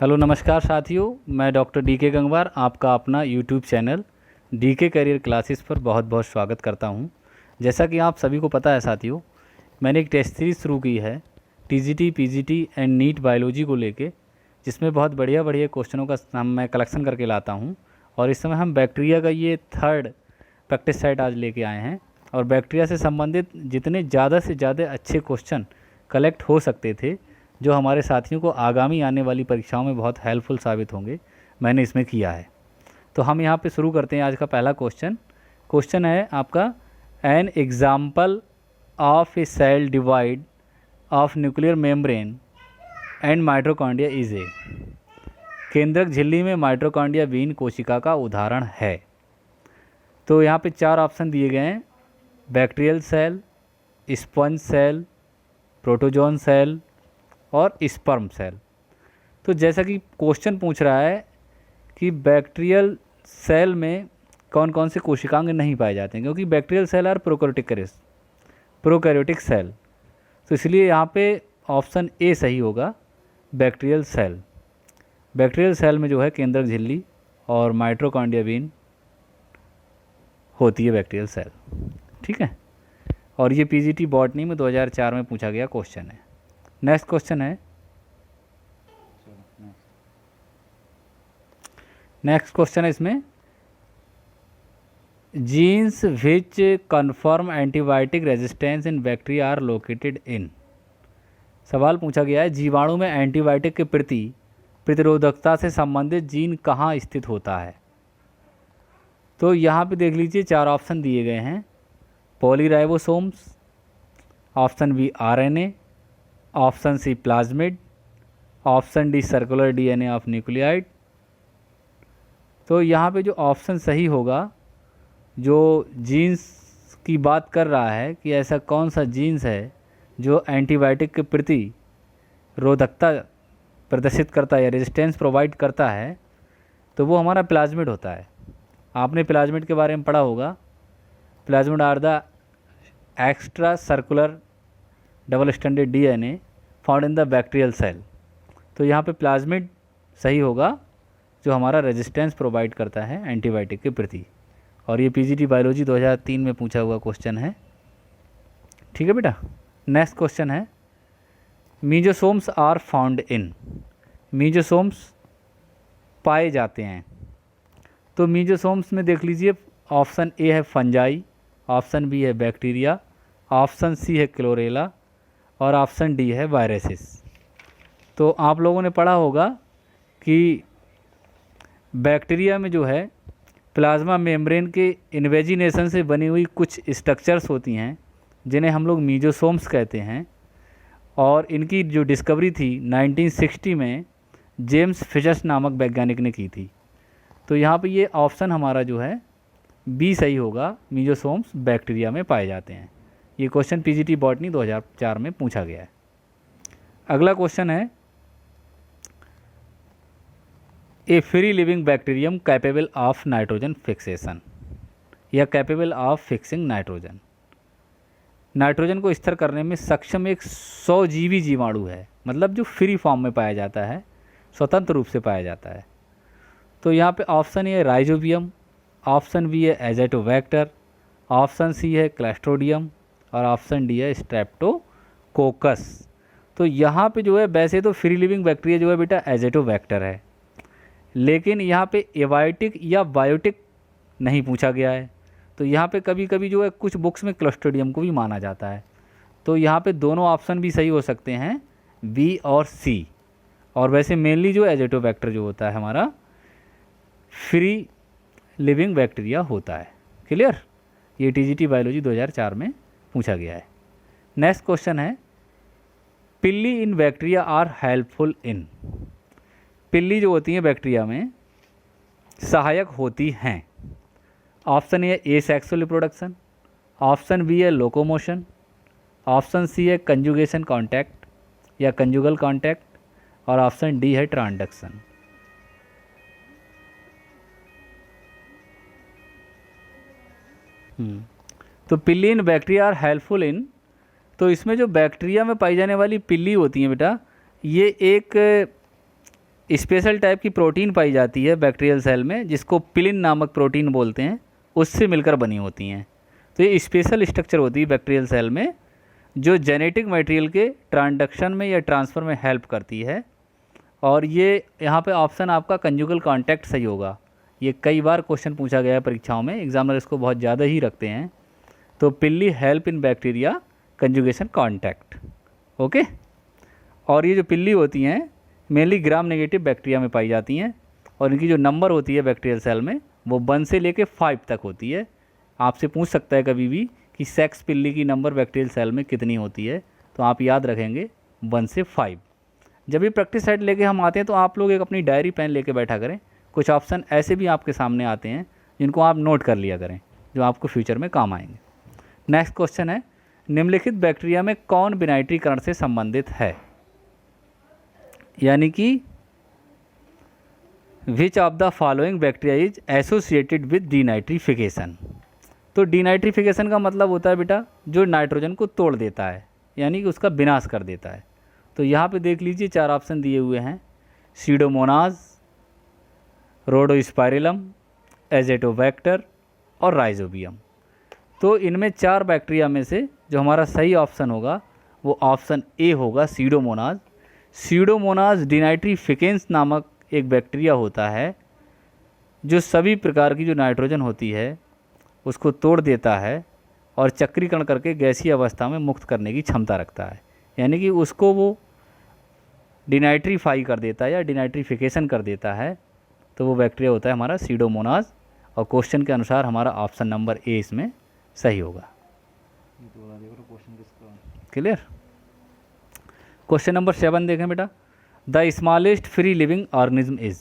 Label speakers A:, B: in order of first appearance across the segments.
A: Hello नमस्कार साथियों, मैं डॉक्टर डी के गंगवार आपका अपना YouTube channel D career classes पर बहुत बहुत स्वागत करता हूं। जैसा कि आप सभी को पता है साथियों, मैंने एक टेस्ट सीरीज शुरू की है TGT, PGT and NEET biology को लेके, जिसमें बहुत बढ़िया बढ़िया क्वेश्चनों का मैं कलेक्शन करके लाता हूं। और इस समय हम बैक्टीरिया का ये थर्ड प्रैक्टिस सेट आज लेके आए हैं। और बैक्टीरिया से संबंधित जितने ज़्यादा से ज़्यादा अच्छे क्वेश्चन कलेक्ट हो सकते थे, जो हमारे साथियों को आगामी आने वाली परीक्षाओं में बहुत हेल्पफुल साबित होंगे, मैंने इसमें किया है। तो हम यहाँ पे शुरू करते हैं। आज का पहला क्वेश्चन है आपका, an example of a cell divide of nuclear membrane and mitochondria is a. केंद्रक झिल्ली में माइटोकॉन्ड्रिया बीन कोशिका का उदाहरण है। तो यहाँ पे 4 ऑप्शन दिए गए हैं: bacterial cell, sponge cell, protozoan cell और स्पर्म सेल। तो जैसा कि क्वेश्चन पूछ रहा है कि बैक्टीरियल सेल में कौन कौन से कोशिकांग नहीं पाए जाते हैं, क्योंकि bacterial cell are prokaryotic cell, तो इसलिए यहाँ पे ऑप्शन ए सही होगा, बैक्टीरियल सेल। बैक्टीरियल सेल में जो है केंद्रक झिल्ली और माइटोकॉन्ड्रिया बीन होती है बैक्टीरियल सेल। ठीक है, और ये पीजीटी बॉटनी में 2004 में पूछा गया क्वेश्चन है। नेक्स्ट क्वेश्चन है, इसमें genes which confirm antibiotic resistance in bacteria are located in. सवाल पूछा गया है, जीवाणु में एंटीबायोटिक के प्रति प्रतिरोधकता से संबंधित जीन कहाँ स्थित होता है। तो यहाँ पे देख लीजिए 4 ऑप्शन दिए गए हैं: polyribosomes, option B RNA, option C plasmid, option D circular DNA of nucleoid. तो यहाँ पे जो ऑप्शन सही होगा, जो जीन्स की बात कर रहा है कि ऐसा कौन सा जीन्स है जो एंटीबायोटिक के प्रति रोधकता प्रदर्शित करता है या रेजिस्टेंस प्रोवाइड करता है, तो वो हमारा प्लाज्मिड होता है। आपने प्लाज्मिड के बारे में पढ़ा होगा। Plasmid are the extra circular double standard DNA found in the bacterial cell. तो यहाँ पे प्लाज्मिड सही होगा, जो हमारा रेजिस्टेंस प्रोवाइड करता है एंटीबायोटिक के प्रति। और ये पीजीटी बायोलॉजी 2003 में पूछा हुआ क्वेश्चन है। ठीक है बेटा। नेक्स्ट क्वेश्चन है, मीजोसोम्स आर फाउंड इन। मीजोसोम्स पाए जाते हैं। तो मीजोसोम्स में देख लीजिए, ऑप्शन ए है फंजाई, ऑप्शन बी है बैक्टीरिया, ऑप्शन सी है क्लोरेला और ऑप्शन डी है वायरसेस। तो आप लोगों ने पढ़ा होगा कि बैक्टीरिया में जो है प्लाज्मा मेम्ब्रेन के इन्वेजिनेशन से बनी हुई कुछ स्ट्रक्चर्स होती हैं, जिन्हें हम लोग मीजोसोम्स कहते हैं। और इनकी जो डिस्कवरी थी 1960 में जेम्स फिशर नामक वैज्ञानिक ने की थी। तो यहाँ पे ये ऑप्शन हमारा जो है बी सही होगा, मीजोसोम्स बैक्टीरिया में पाए जाते हैं। ये क्वेश्चन पीजीटी बॉटनी 2004 में पूछा गया है। अगला क्वेश्चन है, a free living bacterium capable of nitrogen fixation या capable of fixing nitrogen. Nitrogen को स्थिर करने में सक्षम एक 100 जीवी जीवाणु है, मतलब जो फ्री फॉर्म में पाया जाता है, स्वतंत्र रूप से पाया जाता है। तो यहाँ पे ऑप्शन ए है राइजोबियम, ऑप्शन बी है एजेटोबैक्टर, ऑप्शन सी है क्लस्ट्रोडियम और ऑप्शन डी है स्ट्रेप्टोकोकस। तो यहाँ पे जो है वैसे तो फ्री लिविंग बैक्टीरिया जो है बेटा एजेटोबैक्टर है, लेकिन यहाँ पे एबायोटिक या बायोटिक नहीं पूछा गया है। तो यहाँ पे कभी कभी जो है कुछ बुक्स में क्लस्ट्रोडियम को भी माना जाता है। तो यहाँ पे दोनों ऑप्शन भी सही हो सकते हैं, बी और सी। और वैसे मेनली जो एजेटोबैक्टर जो होता है हमारा फ्री लिविंग बैक्टीरिया होता है। क्लियर। ये टीजीटी बायोलॉजी 2004 में पूछा गया है। नेक्स्ट क्वेश्चन है, pili in bacteria are helpful in. Pili जो होती हैं बैक्टीरिया में सहायक होती हैं। Option A sexual reproduction, option B है लोकोमोशन, ऑप्शन सी है कंजुगेशन कॉन्टैक्ट या कंजुगल कॉन्टैक्ट और ऑप्शन डी है ट्रांसडक्शन। तो pili in bacteria are helpful in, तो इसमें जो बैक्टीरिया में पाई जाने वाली पिल्ली होती हैं बेटा, ये एक स्पेशल टाइप की प्रोटीन पाई जाती है बैक्टीरियल सेल में, जिसको पिलिन नामक प्रोटीन बोलते हैं, उससे मिलकर बनी होती हैं। तो ये स्पेशल स्ट्रक्चर होती है बैक्टीरियल सेल में, जो जेनेटिक मटेरियल के ट्रांसडक्शन में या ट्रांसफ़र में हेल्प करती है। और ये यहाँ पे ऑप्शन आपका कंजुगल कॉन्टैक्ट सही होगा। ये कई बार क्वेश्चन पूछा गया है परीक्षाओं में, एग्जामिनर इसको बहुत ज़्यादा ही रखते हैं। तो pili help in bacteria conjugation contact. Okay. और ये जो पिल्ली होती हैं मेनली ग्राम नेगेटिव बैक्टीरिया में पाई जाती हैं, और इनकी जो नंबर होती है बैक्टीरियल सेल में वो 1 से लेके 5 तक होती है। आपसे पूछ सकता है कभी भी कि सेक्स पिल्ली की नंबर बैक्टीरियल सेल में कितनी होती है, तो आप याद रखेंगे 1 से 5। जब भी प्रैक्टिस सेट लेके हम आते हैं तो आप लोग एक अपनी डायरी पेन लेके बैठा करें। कुछ ऑप्शन ऐसे भी आपके सामने आते हैं जिनको आप नोट कर लिया करें, जो आपको फ्यूचर में काम आएंगे। नेक्स्ट क्वेश्चन है, निम्नलिखित बैक्टीरिया में कौन विनाइट्रीकरण से संबंधित है? यानी कि विच of the following bacteria is associated with denitrification. तो डीनाइट्रिफिकेशन का मतलब होता है बेटा जो नाइट्रोजन को तोड़ देता है, यानी कि उसका विनाश कर देता है। तो यहाँ पे देख लीजिए 4 ऑप्शन दिए हुए हैं, सीडोमोनाज, रोडोस्पाइरिलम, एजेटोबैक्टर और राइजोबियम। तो इनमें 4 बैक्टीरिया में से जो हमारा सही ऑप्शन होगा वो ऑप्शन ए होगा, सीडोमोनाज। सीडोमोनाज डिनाइट्रिफिकेंस नामक एक बैक्टीरिया होता है जो सभी प्रकार की जो नाइट्रोजन होती है उसको तोड़ देता है और चक्रीकरण करके गैसीय अवस्था में मुक्त करने की क्षमता रखता है, यानी कि उसको वो डिनाइट्रीफाई कर देता है या डिनाइट्रिफिकेशन कर देता है। तो वो बैक्टीरिया होता है हमारा सीडोमोनाज, और क्वेश्चन के अनुसार हमारा ऑप्शन नंबर ए इसमें सही होगा। क्लियर? क्वेश्चन नंबर 7 देखें बेटा, the smallest free living organism is.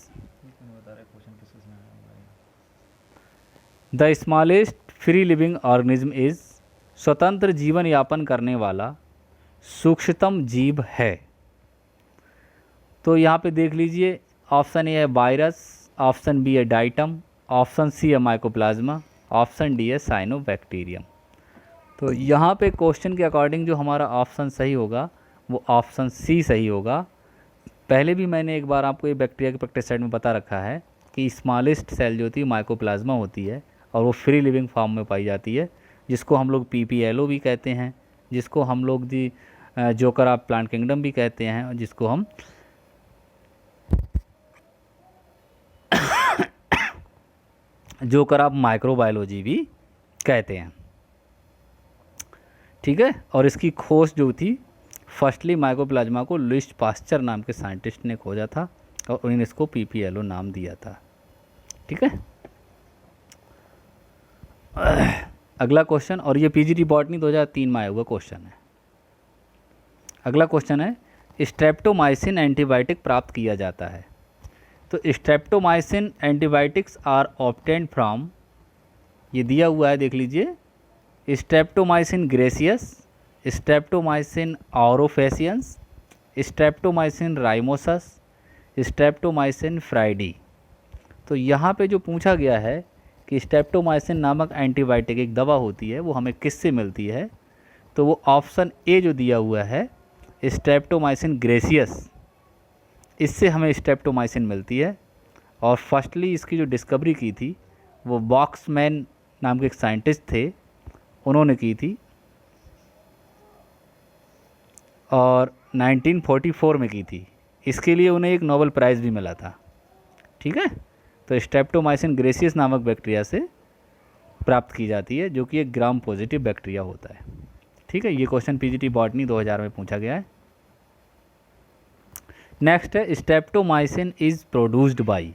A: The smallest free living organism is स्वतंत्र जीवन यापन करने वाला सूक्ष्मतम जीव है। तो यहाँ पे देख लीजिए, ऑप्शन ए है वायरस, ऑप्शन बी है डाइटम, ऑप्शन सी है माइकोप्लाज्मा, ऑप्शन डी है साइनोबैक्टीरियम। तो यहाँ पे क्वेश्चन के अकॉर्डिंग जो हमारा ऑप्शन सही होगा वो ऑप्शन सी सही होगा। पहले भी मैंने एक बार आपको ये बैक्टीरिया के प्रैक्टिस सेट में बता रखा है कि स्मॉलेस्ट सेल जो होती है माइकोप्लाज्मा होती है, और वो फ्री लिविंग फॉर्म में पाई जाती है, जिसको हम लोग PPLO भी कहते हैं, जिसको हम लोग जोकर ऑफ प्लांट किंगडम भी कहते हैं, और जिसको हम जोकर ऑफ माइक्रोबायोलॉजी भी कहते हैं। ठीक है। और इसकी खोज जो थी फर्स्टली माइकोप्लाज्मा को लुईस पास्चर नाम के साइंटिस्ट ने खोजा था, और उन्होंने इसको PPLO नाम दिया था। ठीक है। अगला क्वेश्चन, और ये PGT बॉटनी 2003 में आया हुआ क्वेश्चन है। अगला क्वेश्चन है, स्ट्रेप्टोमाइसिन एंटीबायोटिक प्राप्त किया जाता है। तो streptomycin antibiotics are obtained from, ये दिया हुआ है देख लीजिए, streptomycin griseus, streptomycin aureofaciens, streptomycin rimosus, streptomycin fradiae. तो यहाँ पे जो पूछा गया है कि स्ट्रेप्टोमाइसिन नामक एंटीबायोटिक एक दवा होती है, वो हमें किससे मिलती है, तो वो ऑप्शन ए जो दिया हुआ है स्ट्रेप्टोमाइसिन ग्रेसियस, इससे हमें स्ट्रेप्टोमाइसिन मिलती है। और फर्स्टली इसकी जो डिस्कवरी की थी वो बॉक्समैन नाम के एक साइंटिस्ट थे, उन्होंने की थी, और 1944 में की थी। इसके लिए उन्हें एक नोबेल प्राइज़ भी मिला था। ठीक है। तो स्ट्रेप्टोमाइसिन ग्रेसियस नामक बैक्टीरिया से प्राप्त की जाती है, जो कि एक ग्राम पॉजिटिव बैक्टीरिया होता है। ठीक है। ये क्वेश्चन PGT बॉटनी 2000 में पूछा गया है। नेक्स्ट है, स्ट्रेप्टोमाइसिन इज़ प्रोड्यूस्ड बाई।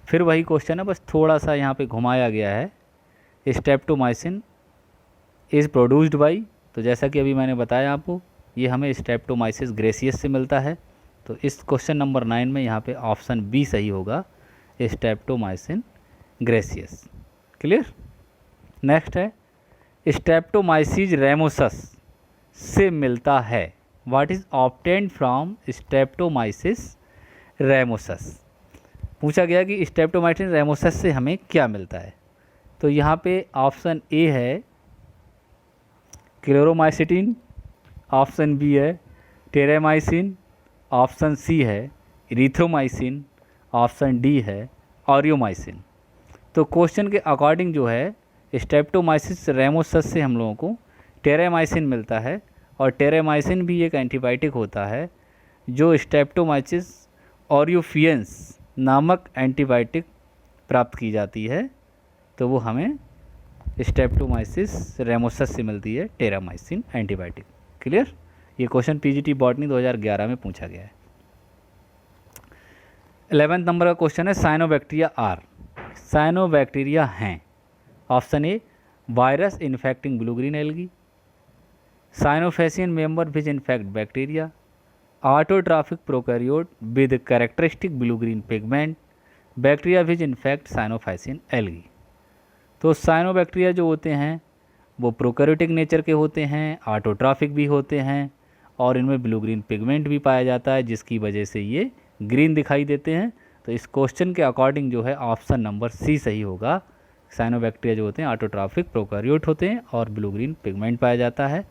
A: फिर वही क्वेश्चन है, बस थोड़ा सा यहाँ पे घुमाया गया है। स्ट्रेप्टोमाइसिन इज़ प्रोड्यूस्ड बाई, तो जैसा कि अभी मैंने बताया आपको, ये हमें स्ट्रेप्टोमाइसिस ग्रेसियस से मिलता है। तो इस क्वेश्चन नंबर 9 में यहाँ पे ऑप्शन बी सही होगा, स्ट्रेप्टोमाइसिन ग्रेसियस। क्लियर? नेक्स्ट है, स्ट्रेप्टोमाइसिस रेमोसस से मिलता है। What is obtained from streptomyces rimosus. पूछा गया कि स्ट्रेप्टोमाइसिस रेमोसस से हमें क्या मिलता है। तो यहाँ पे ऑप्शन ए है क्लोरोमाइसिटिन, ऑप्शन बी है टेरामाइसिन, ऑप्शन सी है इरिथ्रोमाइसिन, ऑप्शन डी है ऑरियोमाइसिन। तो क्वेश्चन के अकॉर्डिंग जो है स्ट्रेप्टोमाइसिस रेमोसस से हम लोगों को टेरामाइसिन मिलता है, और टेरामाइसिन भी एक एंटीबायोटिक होता है जो स्ट्रेप्टोमाइसिस ऑरियोफियंस नामक एंटीबायोटिक प्राप्त की जाती है, तो वो हमें स्ट्रेप्टोमाइसिस रेमोसस से मिलती है टेरामाइसिन एंटीबायोटिक। क्लियर? ये क्वेश्चन पीजीटी बॉटनी 2011 में पूछा गया है। 11वें नंबर का क्वेश्चन है साइनोबैक्टीरिया आर। साइनोबैक्टीरिया हैं, option A virus infecting blue green algae, cyanophycean member which infect bacteria, autotrophic prokaryote with characteristic blue green pigment, bacteria which infect cyanophycean algae. तो cyanobacteria जो होते हैं वो प्रोकैरियोटिक नेचर के होते हैं, ऑटोट्रॉफिक भी होते हैं, और इनमें ब्लू ग्रीन पिगमेंट भी पाया जाता है जिसकी वजह से ये ग्रीन दिखाई देते हैं। तो इस क्वेश्चन के अकॉर्डिंग जो है ऑप्शन नंबर सी सही होगा। साइनोबैक्टीरिया जो होते हैं ऑटोट्रॉफिक प्रोकैरियोट होते हैं और ब्लू ग्रीन पिगमेंट पाया जाता है,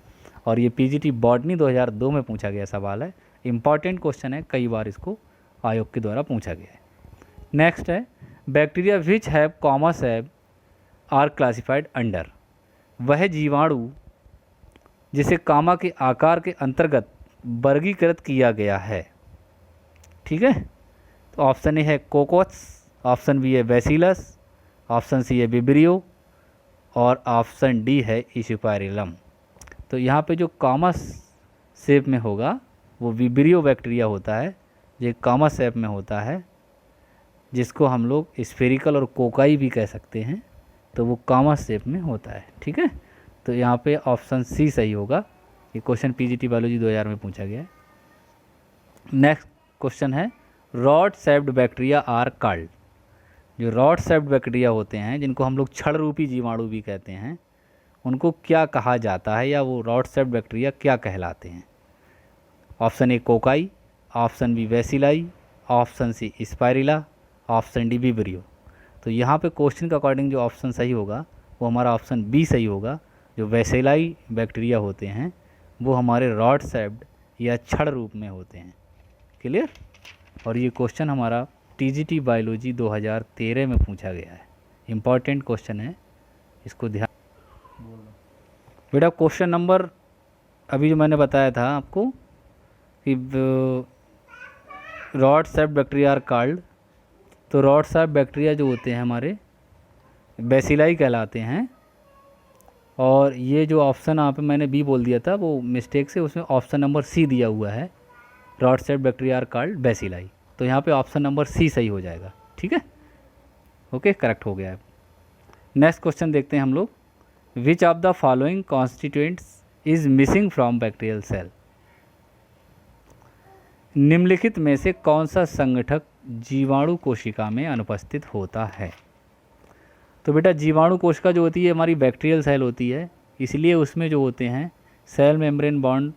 A: और ये पीजीटी बॉटनी 2002 में पूछा गया सवाल है। इंपॉर्टेंट क्वेश्चन है, कई बार इसको आयोग के द्वारा पूछा गया है। नेक्स्ट है bacteria which have comma shape are classified under. वह जीवाणु जिसे कामा के आकार के अंतर्गत वर्गीकृत किया गया है। ठीक है, तो ऑप्शन ए है कोकोट्स, ऑप्शन बी है बैसिलस, ऑप्शन सी है विब्रियो, और ऑप्शन डी है इशिपायरिलम। तो यहाँ पे जो कामा शेप में होगा वो विब्रियो बैक्टीरिया होता है, जो कामा शेप में होता है, जिसको हम लोग स्फेरिकल और कोकाई भी कह सकते हैं, तो वो कामा शेप में होता है। ठीक है, तो यहाँ पे ऑप्शन सी सही होगा। ये क्वेश्चन पीजीटी बायोलॉजी 2000 में पूछा गया है। नेक्स्ट क्वेश्चन है rod shaped bacteria are called. जो रॉड शेप्ड बैक्टीरिया होते हैं, जिनको हम लोग छड़ रूपी जीवाणु भी कहते हैं, उनको क्या कहा जाता है, या वो रॉड शेप्ड बैक्टीरिया क्या कहलाते हैं? Option A cocci, option B bacilli, option C spirilla, option D vibrio. तो यहाँ पे क्वेश्चन के अकॉर्डिंग जो ऑप्शन सही होगा वो हमारा ऑप्शन बी सही होगा। जो बैसिलाई बैक्टीरिया होते हैं वो हमारे रॉड शेप्ड या छड़ रूप में होते हैं। क्लियर? और ये क्वेश्चन हमारा टीजीटी बायोलॉजी 2013 में पूछा गया है। इम्पॉर्टेंट क्वेश्चन है, इसको ध्यान। बेटा क्वेश्चन नंबर अभी जो मैंने बताया था आपको कि rod shaped bacteria are called, तो रॉड शेप्ड बैक्टीरिया जो होते हैं हमारे बैसिलाई कहलाते हैं, और ये जो ऑप्शन यहाँ पे मैंने बी बोल दिया था वो मिस्टेक से, उसमें ऑप्शन नंबर सी दिया हुआ है, rod shaped bacteria are called bacilli. तो यहाँ पे ऑप्शन नंबर सी सही हो जाएगा। ठीक है, ओके, करेक्ट हो गया है। नेक्स्ट क्वेश्चन देखते हैं हम लोग। Which of the following constituents is missing from bacterial cell. निम्नलिखित में से कौन सा संगठक जीवाणु कोशिका में अनुपस्थित होता है? तो बेटा जीवाणु कोशिका जो होती है हमारी बैक्टीरियल सेल होती है, इसलिए उसमें जो होते हैं सेल मेम्ब्रेन बॉन्ड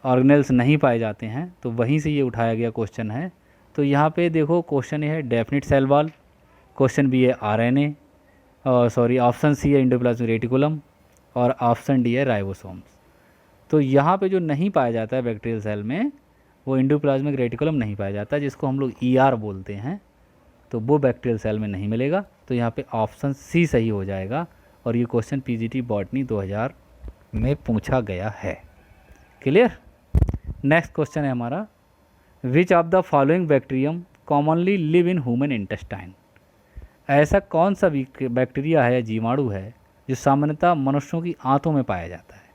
A: ऑर्गेनेल्स नहीं पाए जाते हैं, तो वहीं से ये उठाया गया क्वेश्चन है। तो यहाँ पे देखो क्वेश्चन ये है definite cell wall, question B है आरएनए, ऑप्शन सी है एंडोप्लाज्मिक रेटिकुलम, और ऑप्शन डी है राइबोसोम्स। तो यहाँ पे जो नहीं पाया जाता है बैक्टीरियल सेल में वो एंडोप्लाज्मिक रेटिकुलम नहीं पाया जाता, जिसको हम लोग ईआर बोलते हैं, तो वो बैक्टीरियल सेल में नहीं मिलेगा। तो यहाँ पे ऑप्शन सी सही हो जाएगा, और ये क्वेश्चन पीजीटी बॉटनी 2000 में पूछा गया है। क्लियर? नेक्स्ट क्वेश्चन है हमारा विच of the following bacterium commonly live in human intestine. ऐसा कौन सा बैक्टीरिया है या जीवाणु है जो सामान्यतः मनुष्यों की आंतों में पाया जाता है?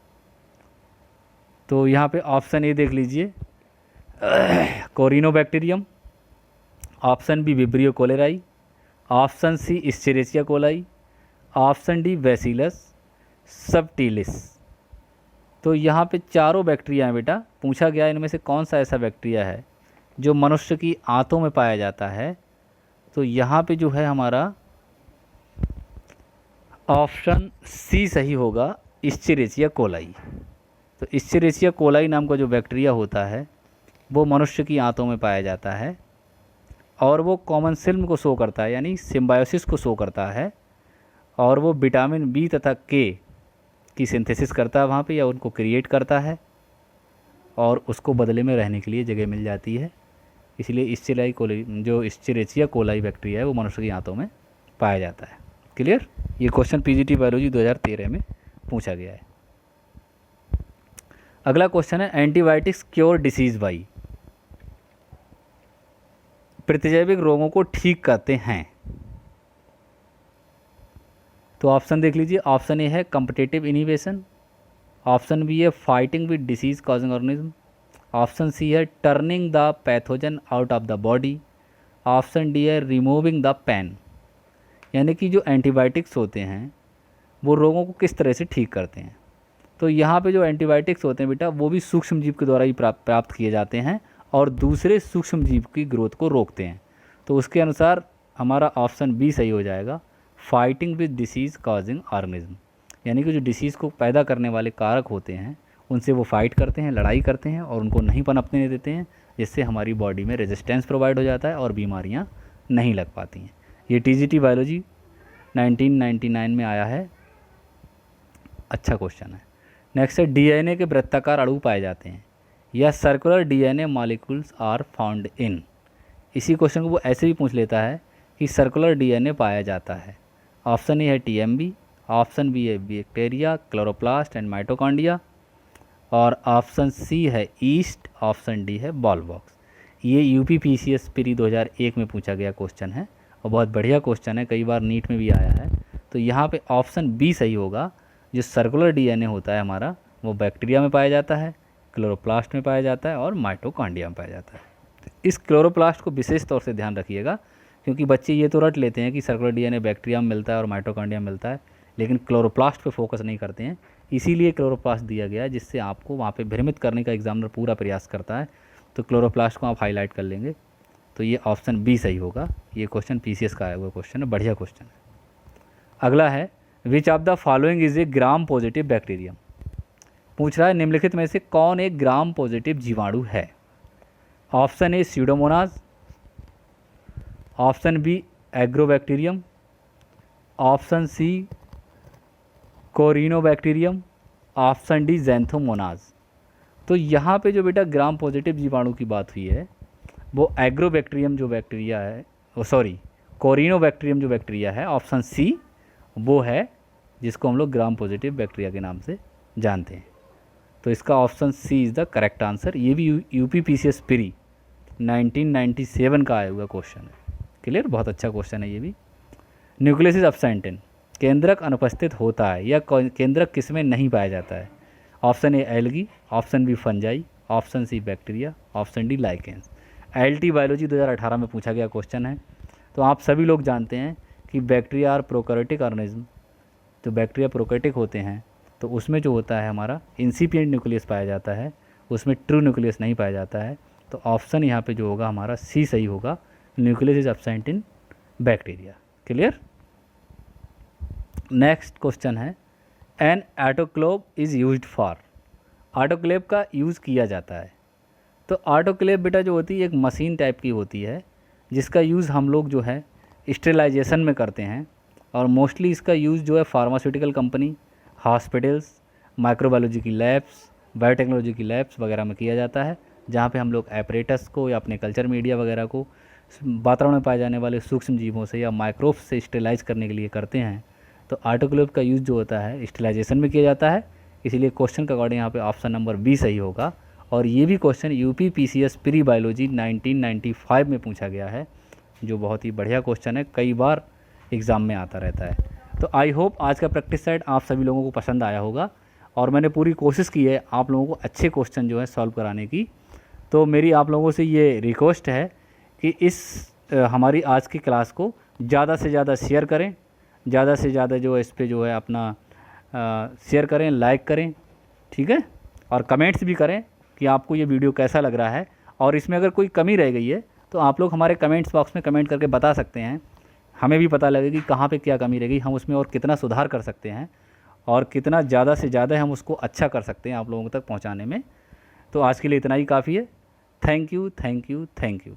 A: तो यहाँ पे ऑप्शन ए देख लीजिए corynebacterium, option B vibrio cholerae, option C escherichia coli, option D bacillus subtilis. तो यहाँ पे चारों बैक्टीरिया हैं बेटा, पूछा गया इनमें से कौन सा ऐसा बैक्टीरिया है जो मनुष्य की आंतों में पाया जाता है। तो यहाँ पे जो है हमारा ऑप्शन सी सही होगा, एस्चेरिचिया कोलाई। तो एस्चेरिचिया कोलाई नाम का जो बैक्टीरिया होता है वो मनुष्य की आंतों में पाया जाता है, और वो कॉमन सिल्म को शो करता है, यानी सिम्बायोसिस को शो करता है, और वो विटामिन बी तथा के की सिंथेसिस करता है वहाँ पे, या उनको क्रिएट करता है। और उसको बदले में रहने के लिए जगह मिल जाती है। इसलिए इस्चेरिचिया कोलाई, जो इस्चेरिचिया कोलाई बैक्टीरिया है वो मनुष्य की आंतों में पाया जाता है। क्लियर? ये क्वेश्चन पीजीटी बायोलॉजी 2013 में पूछा गया है। अगला क्वेश्चन है एंटीबायोटिक्स क्योर डिसीज बाई, प्रतिजैविक रोगों को ठीक करते हैं। तो ऑप्शन देख लीजिए। ऑप्शन ए है कम्पिटिटिव इनिवेशन, ऑप्शन बी है fighting with disease causing organism, option C है turning the pathogen out of the body, option D है रिमूविंग द पेन। यानी कि जो एंटीबायोटिक्स होते हैं वो रोगों को किस तरह से ठीक करते हैं। तो यहाँ पे जो एंटीबायोटिक्स होते हैं बेटा वो भी सूक्ष्म जीव के द्वारा ही प्राप्त किए जाते हैं और दूसरे सूक्ष्म जीव की ग्रोथ को रोकते हैं। तो उसके अनुसार हमारा ऑप्शन बी सही हो जाएगा, fighting with disease causing organism. यानी कि जो डिसीज़ को पैदा करने वाले कारक होते हैं उनसे वो फाइट करते हैं, लड़ाई करते हैं और उनको नहीं पनपने देते हैं, जिससे हमारी बॉडी में रेजिस्टेंस प्रोवाइड हो जाता है और बीमारियाँ नहीं लग पाती हैं। ये टीजीटी बायोलॉजी 1999 में आया है। अच्छा क्वेश्चन है। नेक्स्ट है डीएनए के वृत्ताकार अणु पाए जाते हैं या circular DNA molecules are found in. इसी क्वेश्चन को वो ऐसे भी पूछ लेता है कि सर्कुलर डीएनए पाया जाता है। ऑप्शन ए है टीएमबी, ऑप्शन बी है बैक्टीरिया, क्लोरोप्लास्ट एंड माइटोकॉन्ड्रिया, और ऑप्शन सी है ईस्ट, ऑप्शन डी है बॉल बॉक्स। ये यूपीपीसीएस प्री 2001 में पूछा गया क्वेश्चन है और बहुत बढ़िया क्वेश्चन है, कई बार नीट में भी आया है। तो यहाँ पे ऑप्शन बी सही होगा। जो सर्कुलर डीएनए होता है हमारा वो बैक्टीरिया में पाया जाता है, क्लोरोप्लास्ट में पाया जाता है और माइटोकॉन्ड्रिया में पाया जाता है। इस क्लोरोप्लास्ट को विशेष तौर से ध्यान रखिएगा, क्योंकि बच्चे ये तो रट लेते हैं कि सर्कुलर डीएनए बैक्टीरिया में मिलता है और माइटोकॉन्ड्रिया में मिलता है, लेकिन क्लोरोप्लास्ट पे फोकस नहीं करते हैं। इसीलिए क्लोरोप्लास्ट दिया गया है, जिससे आपको वहाँ पे भ्रमित करने का एग्जामिनर पूरा प्रयास करता है। तो क्लोरोप्लास्ट को आप हाईलाइट कर लेंगे। तो ये ऑप्शन बी सही होगा। ये क्वेश्चन पीसीएस का आया हुआ क्वेश्चन है, बढ़िया क्वेश्चन है। अगला है विच of the following is a gram positive bacterium. पूछ रहा है निम्नलिखित में से कौन एक ग्राम पॉजिटिव जीवाणु है। Option A pseudomonas, option B agrobacterium, option C corynebacterium, option D xanthomonas. तो यहाँ पे जो बेटा ग्राम पॉजिटिव जीवाणु की बात हुई है वो एग्रोबैक्टीरियम जो बैक्टीरिया है, कोरिनोबैक्टीरियम जो बैक्टीरिया है, ऑप्शन सी वो है जिसको हम लोग ग्राम पॉजिटिव बैक्टीरिया के नाम से जानते हैं। तो इसका option C is the correct answer. ये भी यूपीपीसीएस प्री 1997 का आया हुआ क्वेश्चन है। क्लियर? बहुत अच्छा क्वेश्चन है ये भी। न्यूक्लियस इज एब्सेंट इन, केंद्रक अनुपस्थित होता है या केंद्रक किस में नहीं पाया जाता है। Option A algae, option B fungi, option C bacteria, option D lichens. LT biology 2018 में पूछा गया क्वेश्चन है। तो आप सभी लोग जानते हैं कि बैक्टीरिया और प्रोकैरियोटिक ऑर्गेनिज्म, तो बैक्टीरिया प्रोकैरियोटिक होते हैं तो उसमें जो होता है हमारा इंसिपिएंट न्यूक्लियस पाया जाता है, उसमें ट्रू न्यूक्लियस नहीं पाया जाता है। तो ऑप्शन यहाँ पे जो होगा हमारा सी सही होगा, nucleus is absent in bacteria. Clear? Next question है an autoclave is used for. Autoclave का यूज़ किया जाता है। तो ऑटोक्लेव बेटा जो होती है एक मशीन टाइप की होती है जिसका यूज़ हम लोग जो है स्टेरिलाइजेशन में करते हैं, और मोस्टली इसका यूज़ जो है फार्मास्यूटिकल कंपनी, हॉस्पिटल्स, माइक्रोबायोलॉजी की लैब्स, बायोटेक्नोलॉजी की लैब्स वगैरह में किया जाता है, जहाँ पे हम लोग एपरेटस को या अपने कल्चर मीडिया वगैरह को वातावरण में पाए जाने वाले सूक्ष्म जीवों से या माइक्रोब्स से स्टेलाइज करने के लिए करते हैं। तो ऑटोक्लेव का यूज़ जो होता है स्टेलाइजेशन में किया जाता है। इसीलिए क्वेश्चन के अकॉर्डिंग यहाँ पे ऑप्शन नंबर बी सही होगा। और ये भी क्वेश्चन यूपीपीसीएस प्री बायोलॉजी 1995 में पूछा गया है, जो बहुत ही बढ़िया क्वेश्चन है, कई बार एग्ज़ाम में आता रहता है। तो आई होप आज का प्रैक्टिस सेट आप सभी लोगों को पसंद आया होगा और मैंने पूरी कोशिश की है आप लोगों को अच्छे क्वेश्चन जो है सॉल्व कराने की। तो मेरी आप लोगों से ये रिक्वेस्ट है कि इस हमारी आज की क्लास को ज़्यादा से ज़्यादा शेयर करें, ज़्यादा से ज़्यादा जो है इस पे जो है अपना शेयर करें, लाइक करें, ठीक है, और कमेंट्स भी करें कि आपको ये वीडियो कैसा लग रहा है। और इसमें अगर कोई कमी रह गई है तो आप लोग हमारे कमेंट्स बॉक्स में कमेंट करके बता सकते हैं, हमें भी पता लगेगा कि कहाँ पे क्या कमी रह गई, हम उसमें और कितना सुधार कर सकते हैं और कितना ज़्यादा से ज़्यादा हम उसको अच्छा कर सकते हैं आप लोगों तक पहुँचाने में। तो आज के लिए इतना ही काफ़ी है। Thank you, thank you, thank you.